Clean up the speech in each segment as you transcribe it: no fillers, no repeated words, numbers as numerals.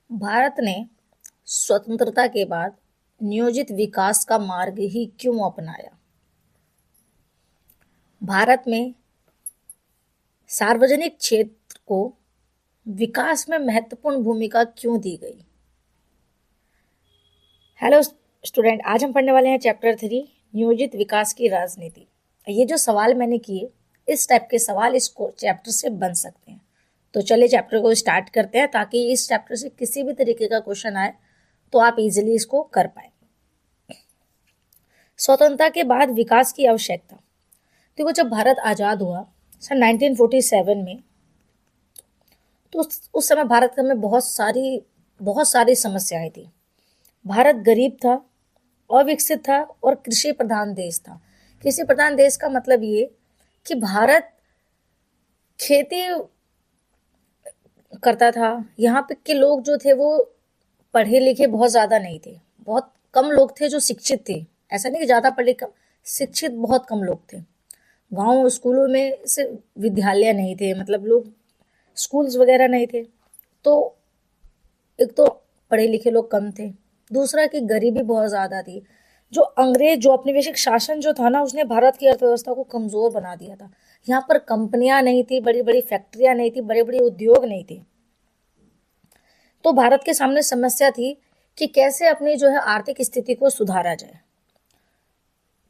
भारत ने स्वतंत्रता के बाद नियोजित विकास का मार्ग ही क्यों अपनाया? भारत में सार्वजनिक क्षेत्र को विकास में महत्वपूर्ण भूमिका क्यों दी गई? हेलो स्टूडेंट, आज हम पढ़ने वाले हैं चैप्टर 3, नियोजित विकास की राजनीति। ये जो सवाल मैंने किए, इस टाइप के सवाल इस चैप्टर से बन सकते हैं। तो चलिए चैप्टर को स्टार्ट करते हैं, ताकि इस चैप्टर से किसी भी तरीके का क्वेश्चन आए तो आप इजीली इसको कर पाए। स्वतंत्रता के बाद विकास की आवश्यकता। देखो, जब भारत आज़ाद हुआ सन 1947 में, तो उस समय भारत में बहुत सारी समस्याएं थी। भारत गरीब था, अविकसित था और कृषि प्रधान देश था। कृषि प्रधान देश का मतलब ये कि भारत खेती करता था। यहाँ पे के लोग जो थे वो पढ़े लिखे बहुत ज़्यादा नहीं थे, बहुत कम लोग थे जो शिक्षित थे। ऐसा नहीं कि ज़्यादा पढ़े, कम शिक्षित बहुत कम लोग थे। गांव स्कूलों में से विद्यालय नहीं थे, मतलब लोग स्कूल्स वगैरह नहीं थे। तो एक तो पढ़े लिखे लोग कम थे, दूसरा कि गरीबी बहुत ज़्यादा थी। जो अंग्रेज, जो औपनिवेशिक शासन जो था ना, उसने भारत की अर्थव्यवस्था को कमज़ोर बना दिया था। यहाँ पर कंपनियां नहीं थी, बड़ी बड़ी फैक्ट्रियां नहीं थी, बड़े बड़े उद्योग नहीं थे। तो भारत के सामने समस्या थी कि कैसे अपनी जो है आर्थिक स्थिति को सुधारा जाए।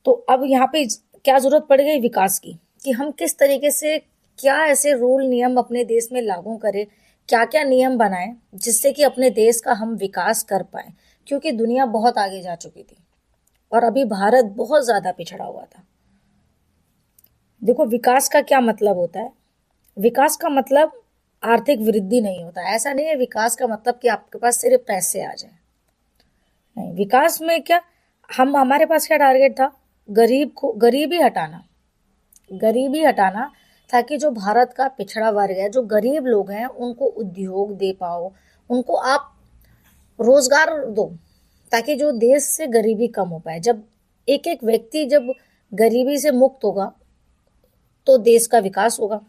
तो अब यहाँ पे क्या जरूरत पड़ गई? विकास की, कि हम किस तरीके से क्या ऐसे रूल नियम अपने देश में लागू करें, क्या क्या नियम बनाएं जिससे कि अपने देश का हम विकास कर पाए। क्योंकि दुनिया बहुत आगे जा चुकी थी और अभी भारत बहुत ज्यादा पिछड़ा हुआ था। देखो, विकास का क्या मतलब होता है? विकास का मतलब आर्थिक वृद्धि नहीं होता। ऐसा नहीं है विकास का मतलब कि आपके पास सिर्फ पैसे आ जाए। नहीं, विकास में क्या, हमारे पास क्या टारगेट था? गरीबी हटाना, ताकि जो भारत का पिछड़ा वर्ग है, जो गरीब लोग हैं, उनको उद्योग दे पाओ, उनको आप रोजगार दो, ताकि जो देश से गरीबी कम हो पाए। जब एक एक व्यक्ति जब गरीबी से मुक्त होगा तो देश का विकास होगा।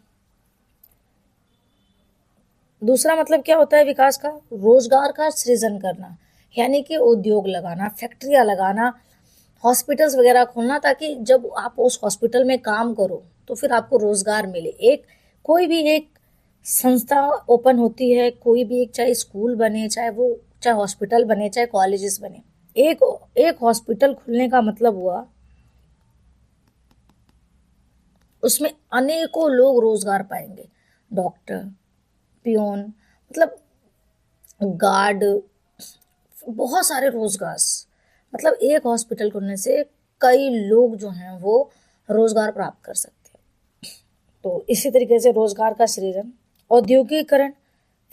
दूसरा मतलब क्या होता है विकास का? रोजगार का सृजन करना, यानी कि उद्योग लगाना, फैक्ट्रियां लगाना, हॉस्पिटल्स वगैरह खोलना, ताकि जब आप उस हॉस्पिटल में काम करो तो फिर आपको रोजगार मिले। एक कोई भी एक संस्था ओपन होती है, कोई भी एक, चाहे स्कूल बने, चाहे हॉस्पिटल बने, चाहे कॉलेजेस बने, एक एक हॉस्पिटल खुलने का मतलब हुआ उसमें अनेकों लोग रोजगार पाएंगे। डॉक्टर, पियोन, मतलब गार्ड, बहुत सारे रोजगार। मतलब एक हॉस्पिटल खुलने से कई लोग जो हैं वो रोजगार प्राप्त कर सकते हैं। तो इसी तरीके से रोजगार का सृजन, औद्योगिकरण,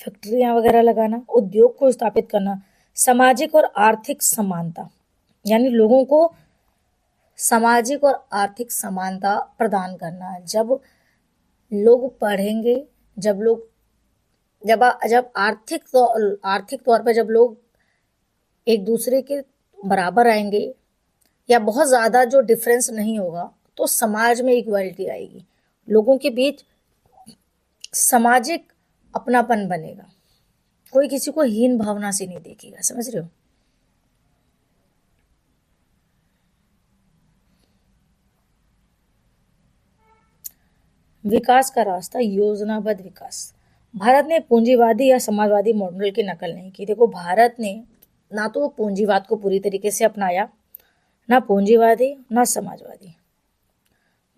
फैक्ट्रियां वगैरह लगाना, उद्योग को स्थापित करना, सामाजिक और आर्थिक समानता, यानी लोगों को सामाजिक और आर्थिक समानता प्रदान करना। जब लोग पढ़ेंगे, जब लोग जब जब आर्थिक तौर पर जब लोग एक दूसरे के बराबर आएंगे, या बहुत ज़्यादा जो डिफरेंस नहीं होगा, तो समाज में इक्वालिटी आएगी, लोगों के बीच सामाजिक अपनापन बनेगा, कोई किसी को हीन भावना से नहीं देखेगा। समझ रहे हो? विकास का रास्ता, योजनाबद्ध विकास। भारत ने पूंजीवादी या समाजवादी मॉडल की नकल नहीं की। देखो, भारत ने ना तो पूंजीवाद को पूरी तरीके से अपनाया, ना पूंजीवादी ना समाजवादी।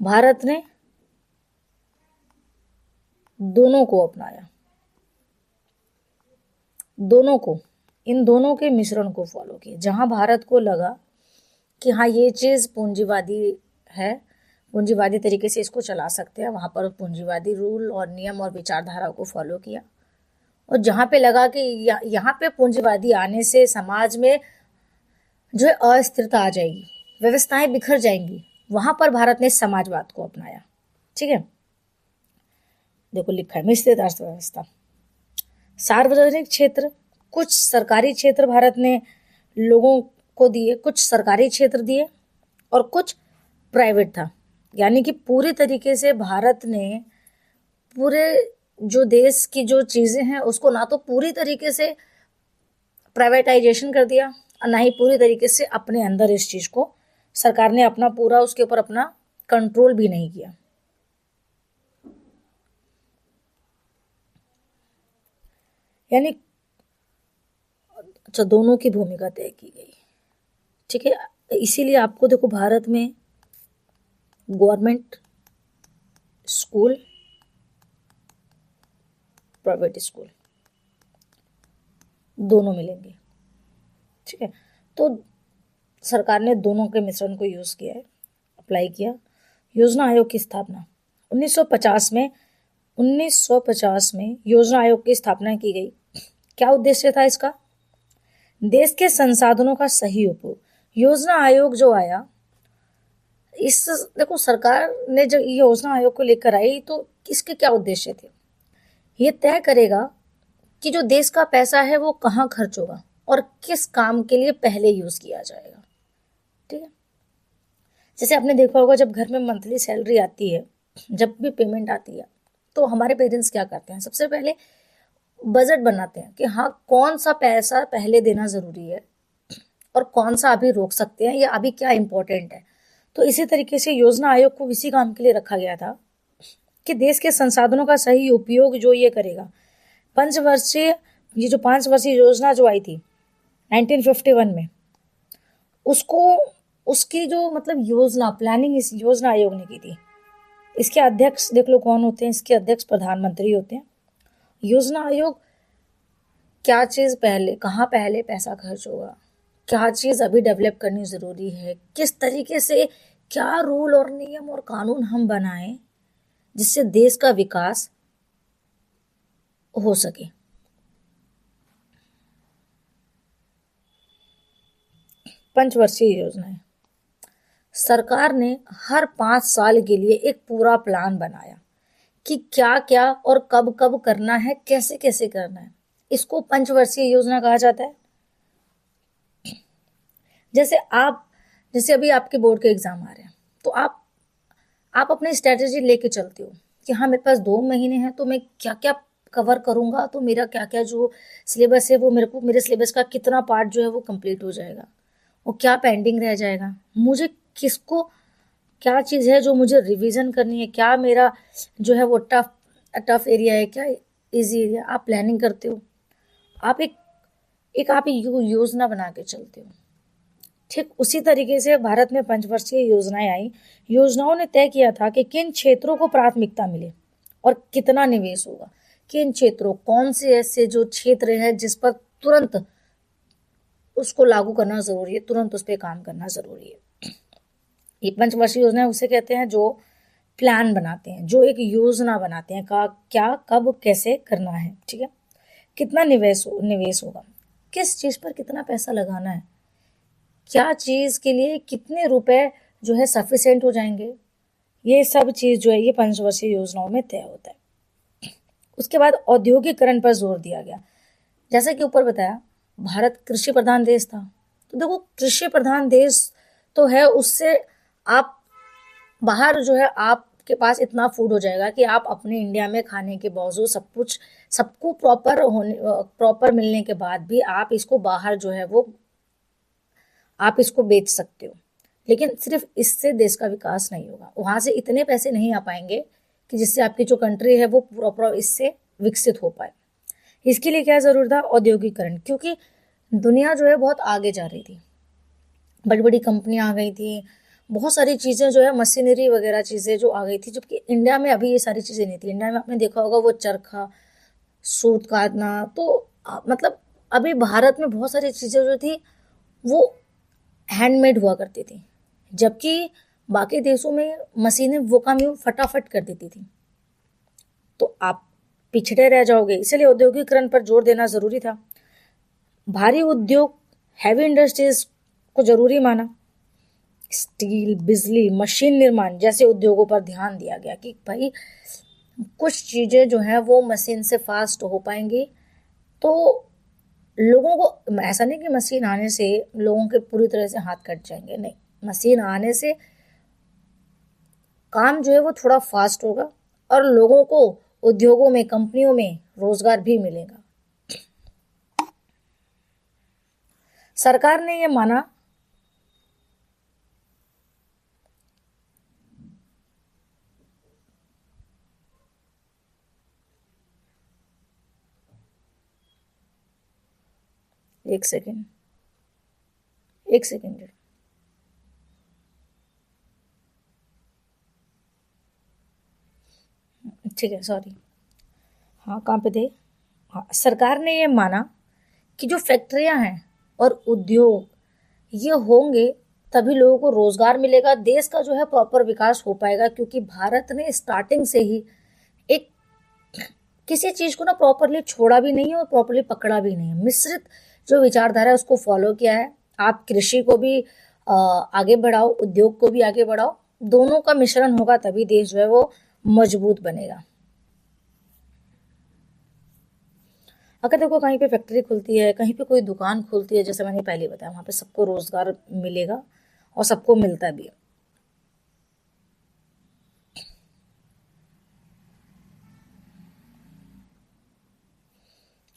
भारत ने दोनों को अपनाया, इन दोनों के मिश्रण को फॉलो किया। जहां भारत को लगा कि हाँ, ये चीज पूंजीवादी है, पूंजीवादी तरीके से इसको चला सकते हैं, वहां पर पूंजीवादी रूल और नियम और विचारधारा को फॉलो किया। और जहां पे लगा कि यहाँ पे पूंजीवादी आने से समाज में जो है अस्थिरता आ जाएगी, व्यवस्थाएं बिखर जाएंगी, वहां पर भारत ने समाजवाद को अपनाया। ठीक है, देखो लिखा है मिश्रित अर्थव्यवस्था। सार्वजनिक क्षेत्र, कुछ सरकारी क्षेत्र भारत ने लोगों को दिए, कुछ सरकारी क्षेत्र दिए और कुछ प्राइवेट था। यानी कि पूरी तरीके से भारत ने पूरे जो देश की जो चीजें हैं उसको ना तो पूरी तरीके से प्राइवेटाइजेशन कर दिया और ना ही पूरी तरीके से अपने अंदर इस चीज़ को सरकार ने अपना पूरा उसके ऊपर अपना कंट्रोल भी नहीं किया। यानी अच्छा, दोनों की भूमिका तय की गई, ठीक है। इसीलिए आपको देखो भारत में गवर्नमेंट स्कूल, प्राइवेट स्कूल दोनों मिलेंगे, ठीक है। तो सरकार ने दोनों के मिश्रण को यूज़ किया है, अप्लाई किया। योजना आयोग की स्थापना 1950 में योजना आयोग की स्थापना की गई। क्या उद्देश्य था इसका? देश के संसाधनों का सही उपयोग। योजना आयोग जो आया, इस देखो सरकार ने जब योजना आयोग को लेकर आई तो इसके क्या उद्देश्य थे? ये तय करेगा कि जो देश का पैसा है वो कहाँ खर्च होगा और किस काम के लिए पहले यूज किया जाएगा, ठीक है। जैसे आपने देखा होगा जब घर में मंथली सैलरी आती है, जब भी पेमेंट आती है, तो हमारे पेरेंट्स क्या करते हैं, सबसे पहले बजट बनाते हैं कि हाँ कौन सा पैसा पहले देना जरूरी है और कौन सा अभी रोक सकते हैं या अभी क्या इंपॉर्टेंट है। तो इसी तरीके से योजना आयोग को इसी काम के लिए रखा गया था कि देश के संसाधनों का सही उपयोग जो ये करेगा। पंचवर्षीय, ये जो 5 वर्षीय योजना जो आई थी 1951 में, उसको उसकी जो मतलब योजना प्लानिंग इस योजना आयोग ने की थी। इसके अध्यक्ष देख लो कौन होते हैं, इसके अध्यक्ष प्रधानमंत्री होते हैं। योजना आयोग क्या चीज़ पहले, कहाँ पहले पैसा खर्च होगा, क्या चीज़ अभी डेवलप करनी ज़रूरी है, किस तरीके से क्या रूल और नियम और कानून हम बनाएं जिससे देश का विकास हो सके। पंचवर्षीय योजनाएं, सरकार ने हर 5 साल के लिए एक पूरा प्लान बनाया कि क्या क्या और कब कब करना है, कैसे कैसे करना है। इसको पंचवर्षीय योजना कहा जाता है। जैसे अभी आपके बोर्ड के एग्जाम आ रहे हैं, तो आप अपनी स्ट्रेटेजी लेके चलते हो कि हाँ मेरे पास 2 महीने हैं तो मैं क्या क्या कवर करूंगा, तो मेरा क्या क्या जो सिलेबस है वो मेरे सिलेबस का कितना पार्ट जो है वो कंप्लीट हो जाएगा, वो क्या पेंडिंग रह जाएगा, मुझे किसको क्या चीज़ है जो मुझे रिवीजन करनी है, क्या मेरा जो है वो टफ एरिया है, क्या इजी एरिया। आप प्लानिंग करते हो, आप आप योजना बना के चलते हो। ठीक उसी तरीके से भारत में पंचवर्षीय योजनाएं आई। योजनाओं ने तय किया था कि किन क्षेत्रों को प्राथमिकता मिले और कितना निवेश होगा। किन क्षेत्रों, कौन से ऐसे जो क्षेत्र है जिस पर तुरंत उसको लागू करना जरूरी है, तुरंत उस पर काम करना जरूरी है। ये पंचवर्षीय योजना उसे कहते हैं जो प्लान बनाते हैं, जो एक योजना बनाते हैं का क्या कब कैसे करना है, ठीक है। कितना निवेश होगा, किस चीज पर कितना पैसा लगाना है, क्या चीज के लिए कितने रुपए जो है सफिशिएंट हो जाएंगे, ये सब चीज जो है ये पंचवर्षीय योजनाओं में तय होता है। उसके बाद औद्योगिकरण पर जोर दिया गया। जैसा कि ऊपर बताया, भारत कृषि प्रधान देश था, तो देखो कृषि प्रधान देश तो है, उससे आप बाहर जो है आपके पास इतना फूड हो जाएगा कि आप अपने इंडिया में खाने के बावजूद सबको प्रॉपर मिलने के बाद भी आप इसको बाहर जो है वो आप इसको बेच सकते हो। लेकिन सिर्फ इससे देश का विकास नहीं होगा, वहां से इतने पैसे नहीं आ पाएंगे कि जिससे आपकी जो कंट्री है वो प्रॉपर इससे विकसित हो पाए। इसके लिए क्या जरूरत था? औद्योगिकरण, क्योंकि दुनिया जो है बहुत आगे जा रही थी, बड़ी बड़ी कंपनियां आ गई थी, बहुत सारी चीज़ें जो है मशीनरी वगैरह चीज़ें जो आ गई थी, जबकि इंडिया में अभी ये सारी चीज़ें नहीं थी। इंडिया में आपने देखा होगा वो चरखा, सूत काटना, तो मतलब अभी भारत में बहुत सारी चीज़ें जो थी वो हैंडमेड हुआ करती थी, जबकि बाकी देशों में मशीनें वो काम यूँ फटाफट कर देती थी। तो आप पिछड़े रह जाओगे, इसलिए औद्योगिकरण पर जोर देना जरूरी था। भारी उद्योग, हैवी इंडस्ट्रीज को जरूरी माना। स्टील, बिजली, मशीन निर्माण जैसे उद्योगों पर ध्यान दिया गया कि भाई कुछ चीजें जो है वो मशीन से फास्ट हो पाएंगी। तो लोगों को ऐसा नहीं कि मशीन आने से लोगों के पूरी तरह से हाथ कट जाएंगे, नहीं, मशीन आने से काम जो है वो थोड़ा फास्ट होगा और लोगों को उद्योगों में, कंपनियों में रोजगार भी मिलेगा। सरकार ने ये माना एक सेकेंड, एक सेकेंड, ठीक है, सॉरी। हाँ, कहाँ पे थे? हाँ, सरकार ने ये माना कि जो फैक्ट्रियां हैं और उद्योग ये होंगे तभी लोगों को रोजगार मिलेगा, देश का जो है प्रॉपर विकास हो पाएगा, क्योंकि भारत ने स्टार्टिंग से ही एक किसी चीज को ना प्रॉपरली छोड़ा भी नहीं है और प्रॉपरली पकड़ा भी नहीं है, मिश्रित जो विचारधारा है उसको फॉलो किया है। आप कृषि को भी आगे बढ़ाओ, उद्योग को भी आगे बढ़ाओ, दोनों का मिश्रण होगा तभी देश जो है वो मजबूत बनेगा। अगर देखो कहीं पे फैक्ट्री खुलती है, कहीं पे कोई दुकान खुलती है, जैसे मैंने पहले बताया, वहां पे सबको रोजगार मिलेगा और सबको मिलता भी है।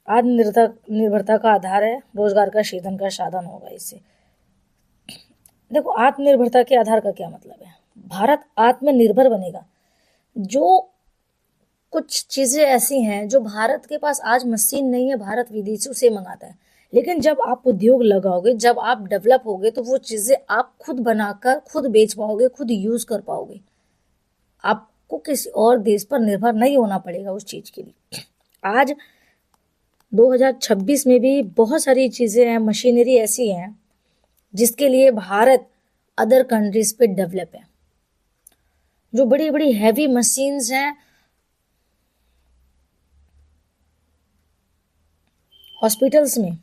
आत्मनिर्भरता निर्भरता का आधार है, रोजगार का सृजन का साधन होगा इससे। देखो आत्मनिर्भरता के आधार का क्या मतलब है? भारत आत्मनिर्भर बनेगा। जो कुछ चीजें ऐसी हैं जो भारत के पास आज मशीन नहीं है, भारत विदेशों से मंगाता है, लेकिन जब आप उद्योग लगाओगे, जब आप डेवलप होगे, तो वो चीजें आप खुद बनाकर खुद बेच पाओगे, खुद यूज कर पाओगे। आपको किसी और देश पर निर्भर नहीं होना पड़ेगा उस चीज के लिए। आज 2026 में भी बहुत सारी चीजें हैं, मशीनरी ऐसी हैं जिसके लिए भारत अदर कंट्रीज पे डेवलप है। जो बड़ी बड़ी हैवी मशीन्स हैं हॉस्पिटल्स में,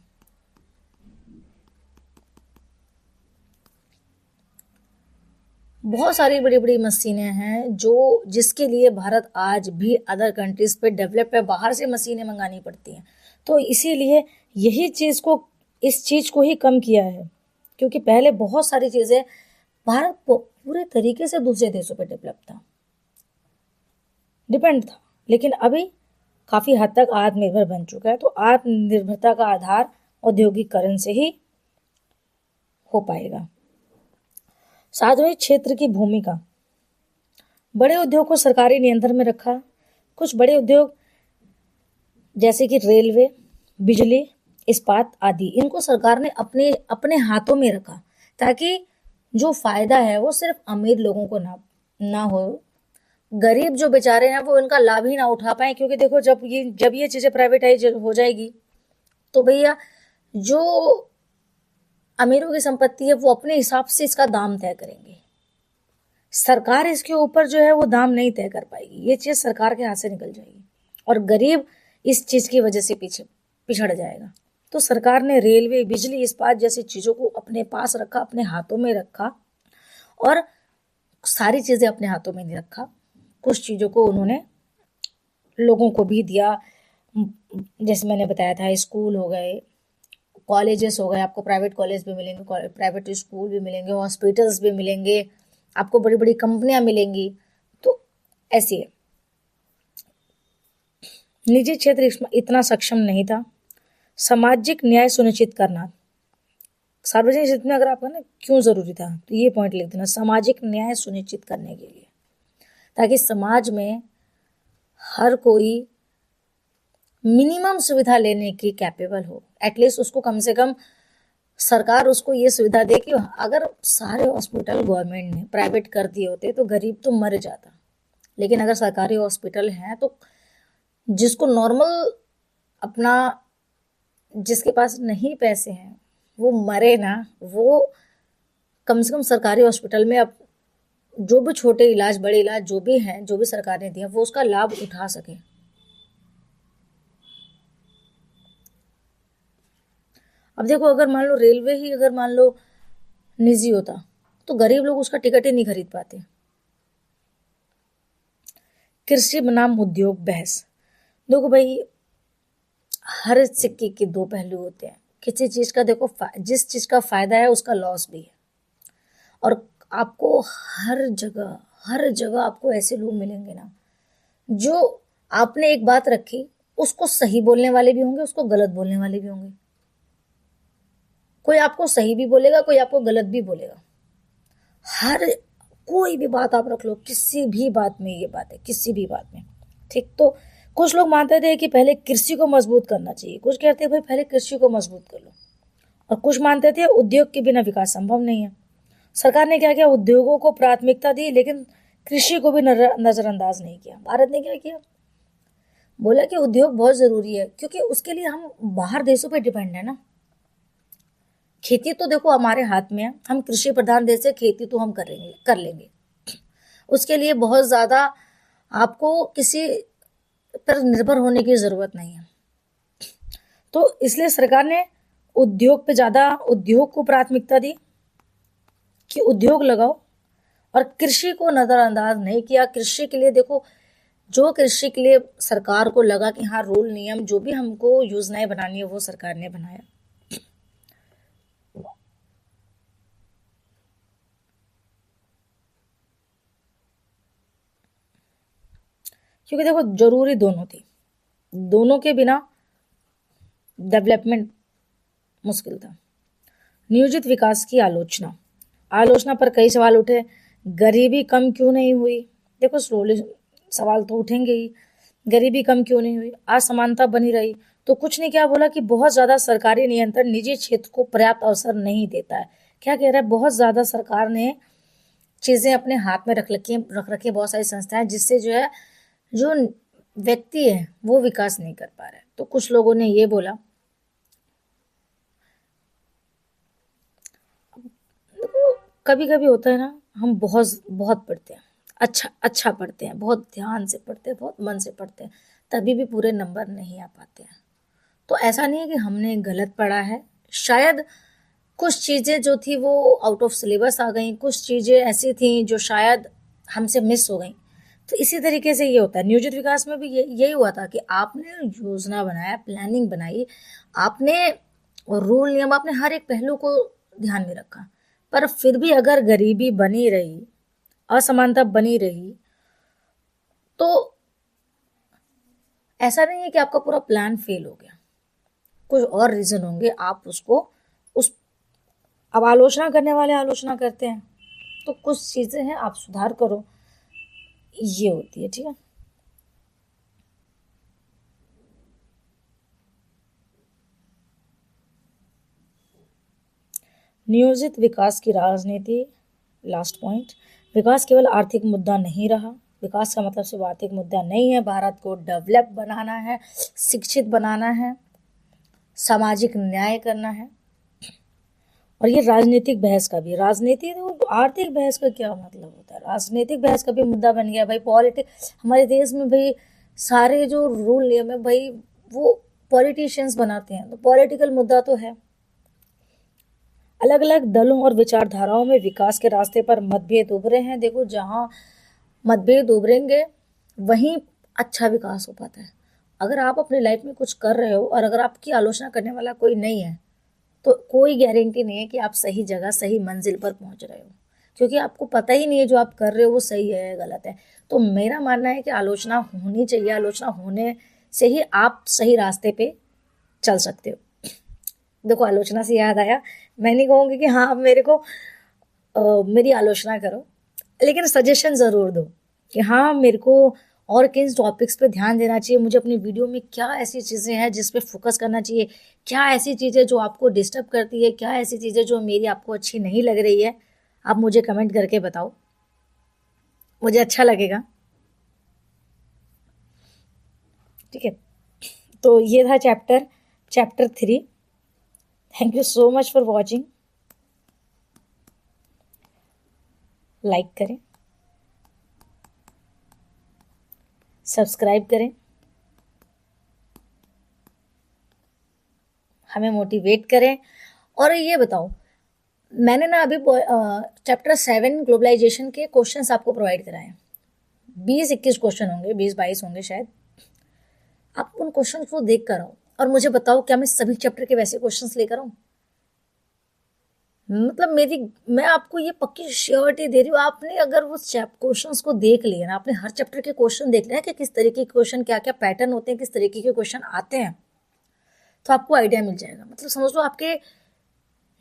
बहुत सारी बड़ी बड़ी मशीनें हैं जो जिसके लिए भारत आज भी अदर कंट्रीज पे डेवलप है, बाहर से मशीनें मंगानी पड़ती हैं। तो इसीलिए यही चीज को इस चीज को ही कम किया है, क्योंकि पहले बहुत सारी चीजें भारत पूरे तरीके से दूसरे देशों पे डेवलप था, डिपेंड था, लेकिन अभी काफी हद तक आत्मनिर्भर बन चुका है। तो आत्मनिर्भरता का आधार औद्योगिकरण से ही हो पाएगा। सार्वजनिक क्षेत्र की भूमिका, बड़े उद्योग को सरकारी नियंत्रण में रखा। कुछ बड़े उद्योग जैसे कि रेलवे, बिजली, इस्पात आदि, इनको सरकार ने अपने अपने हाथों में रखा, ताकि जो फायदा है वो सिर्फ अमीर लोगों को ना हो, गरीब जो बेचारे हैं वो इनका लाभ ही ना उठा पाए। क्योंकि देखो जब ये चीजें प्राइवेटाइज हो जाएगी तो भैया जो अमीरों की संपत्ति है वो अपने हिसाब से इसका दाम तय करेंगे, सरकार इसके ऊपर जो है वो दाम नहीं तय कर पाएगी, ये चीज सरकार के हाथ से निकल जाएगी और गरीब इस चीज की वजह से पीछे पिछड़ जाएगा। तो सरकार ने रेलवे, बिजली, इस्पात जैसी चीजों को अपने पास रखा, अपने हाथों में रखा, और सारी चीजें अपने हाथों में नहीं रखा, कुछ चीजों को उन्होंने लोगों को भी दिया। जैसे मैंने बताया था, स्कूल हो गए, कॉलेजेस हो गए, आपको प्राइवेट कॉलेज भी मिलेंगे, प्राइवेट स्कूल भी मिलेंगे, हॉस्पिटल्स भी मिलेंगे, आपको बड़ी बड़ी कंपनियां मिलेंगी। तो ऐसी है। निजी क्षेत्र इतना सक्षम नहीं था। सामाजिक न्याय सुनिश्चित करना, सार्वजनिक क्षेत्र में अगर आपका ना क्यों जरूरी था तो ये पॉइंट लिख देना, सामाजिक न्याय सुनिश्चित करने के लिए, ताकि समाज में हर कोई मिनिमम सुविधा लेने की कैपेबल हो, एटलीस्ट उसको कम से कम सरकार उसको ये सुविधा दे कि अगर सारे हॉस्पिटल गवर्नमेंट ने प्राइवेट कर दिए होते तो गरीब तो मर जाता, लेकिन अगर सरकारी हॉस्पिटल हैं तो जिसको नॉर्मल अपना, जिसके पास नहीं पैसे हैं वो मरे ना, वो कम से कम सरकारी हॉस्पिटल में अब जो भी छोटे इलाज, बड़े इलाज जो भी हैं, जो भी सरकार ने दिया, वो उसका लाभ उठा सके। अब देखो अगर मान लो रेलवे ही अगर मान लो निजी होता तो गरीब लोग उसका टिकट ही नहीं खरीद पाते। कृषि बनाम उद्योग बहस, देखो भाई हर सिक्के के दो पहलू होते हैं। किसी चीज का देखो जिस चीज का फायदा है उसका लॉस भी है, और आपको हर जगह आपको ऐसे लोग मिलेंगे ना जो आपने एक बात रखी उसको सही बोलने वाले भी होंगे, उसको गलत बोलने वाले भी होंगे। कोई आपको सही भी बोलेगा, कोई आपको गलत भी बोलेगा। हर कोई भी बात आप रख लो, किसी भी बात में ये बात है, किसी भी बात में, ठीक। तो कुछ लोग मानते थे कि पहले कृषि को मजबूत करना चाहिए, कुछ कहते हैं भाई पहले कृषि को मजबूत कर लो, और कुछ मानते थे उद्योग के बिना विकास संभव नहीं है। सरकार ने क्या किया, उद्योगों को प्राथमिकता दी, लेकिन कृषि को भी नजरअंदाज नहीं किया। भारत ने क्या किया, बोला कि उद्योग बहुत जरूरी है, क्योंकि उसके लिए हम बाहर देशों पे डिपेंड है ना। खेती तो देखो हमारे हाथ में है, हम कृषि प्रधान देश है, खेती तो हम कर लेंगे। उसके लिए बहुत ज्यादा आपको किसी पर निर्भर होने की जरूरत नहीं है। तो इसलिए सरकार ने उद्योग को प्राथमिकता दी कि उद्योग लगाओ, और कृषि को नजरअंदाज नहीं किया। कृषि के लिए देखो, जो कृषि के लिए सरकार को लगा कि हाँ रूल नियम जो भी हमको योजनाएं बनानी है वो सरकार ने बनाया। क्योंकि देखो जरूरी दोनों थी, दोनों के बिना डेवलपमेंट मुश्किल था। नियोजित विकास की आलोचना आलोचना पर कई सवाल उठे। गरीबी कम क्यों नहीं हुई, देखो स्लोली सवाल तो उठेंगे ही। गरीबी कम क्यों नहीं हुई, असमानता बनी रही। तो कुछ ने क्या बोला कि बहुत ज्यादा सरकारी नियंत्रण निजी क्षेत्र को पर्याप्त अवसर नहीं देता है। क्या कह रहा है, बहुत ज्यादा सरकार ने चीजें अपने हाथ में रख रखी बहुत सारी संस्थाएं, जिससे जो है जो व्यक्ति है वो विकास नहीं कर पा रहा है। तो कुछ लोगों ने ये बोला, देखो कभी कभी होता है ना, हम बहुत बहुत पढ़ते हैं, अच्छा पढ़ते हैं, बहुत ध्यान से पढ़ते हैं, बहुत मन से पढ़ते हैं, तभी भी पूरे नंबर नहीं आ पाते हैं। तो ऐसा नहीं है कि हमने गलत पढ़ा है, शायद कुछ चीजें जो थी वो आउट ऑफ सिलेबस आ गई, कुछ चीजें ऐसी थी जो शायद हमसे मिस हो गई। तो इसी तरीके से ये होता है, नियोजित विकास में भी यही हुआ था कि आपने योजना बनाया, प्लानिंग बनाई, आपने रूल नियम, आपने हर एक पहलू को ध्यान में रखा, पर फिर भी अगर गरीबी बनी रही, असमानता बनी रही, तो ऐसा नहीं है कि आपका पूरा प्लान फेल हो गया, कुछ और रीजन होंगे। आप उसको उस अब आलोचना करने वाले आलोचना करते हैं, तो कुछ चीजें हैं आप सुधार करो, ये होती है, ठीक है। नियोजित विकास की राजनीति, लास्ट पॉइंट, विकास केवल आर्थिक मुद्दा नहीं रहा। विकास का मतलब सिर्फ आर्थिक मुद्दा नहीं है, भारत को डेवलप बनाना है, शिक्षित बनाना है, सामाजिक न्याय करना है। और ये राजनीतिक बहस का भी, राजनीति तो आर्थिक बहस का क्या मतलब होता है, राजनीतिक बहस का भी मुद्दा बन गया भाई। पॉलिटिक्स हमारे देश में भाई, सारे जो रूल नियम है भाई वो पॉलिटिशियंस बनाते हैं, तो पॉलिटिकल मुद्दा तो है। अलग अलग दलों और विचारधाराओं में विकास के रास्ते पर मतभेद उभरे हैं। देखो जहां मतभेद उभरेंगे वहीं अच्छा विकास हो पाता है। अगर आप अपनी लाइफ में कुछ कर रहे हो और अगर आपकी आलोचना करने वाला कोई नहीं है, तो कोई गारंटी नहीं है कि आप सही जगह सही मंजिल पर पहुंच रहे हो, क्योंकि आपको पता ही नहीं है जो आप कर रहे हो वो सही है या गलत है। तो मेरा मानना है कि आलोचना होनी चाहिए, आलोचना होने से ही आप सही रास्ते पे चल सकते हो। देखो आलोचना से याद आया, मैं नहीं कहूँगी कि हाँ आप मेरे को मेरी आलोचना करो, लेकिन सजेशन ज़रूर दो कि हाँ मेरे को और किन टॉपिक्स पे ध्यान देना चाहिए, मुझे अपनी वीडियो में क्या ऐसी चीज़ें हैं जिस पे फोकस करना चाहिए, क्या ऐसी चीज़ें जो आपको डिस्टर्ब करती है, क्या ऐसी चीज़ें जो मेरी आपको अच्छी नहीं लग रही है, आप मुझे कमेंट करके बताओ, मुझे अच्छा लगेगा, ठीक है। तो ये था chapter 3। Thank you so much for watching. Like करें, सब्सक्राइब करें, हमें मोटिवेट करें। और ये बताओ, मैंने ना अभी चैप्टर 7 ग्लोबलाइजेशन के क्वेश्चंस आपको प्रोवाइड कराए हैं। 20-21 क्वेश्चन होंगे, 20-22 होंगे शायद। आप उन क्वेश्चन को देख कर आओ और मुझे बताओ क्या मैं सभी चैप्टर के वैसे क्वेश्चंस लेकर आऊं। मतलब मैं आपको ये पक्की श्योरिटी दे रही हूँ, आपने अगर वो क्वेश्चंस को देख लिए ना, आपने हर चैप्टर के क्वेश्चन देख लिया कि किस तरीके के क्वेश्चन, क्या क्या पैटर्न होते हैं, किस तरीके के क्वेश्चन आते हैं, तो आपको आइडिया मिल जाएगा। मतलब समझ लो आपके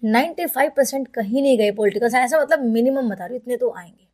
95% कहीं नहीं गए पॉलिटिकल साइंस, ऐसा मतलब मिनिमम बता रही हूँ, इतने तो आएंगे।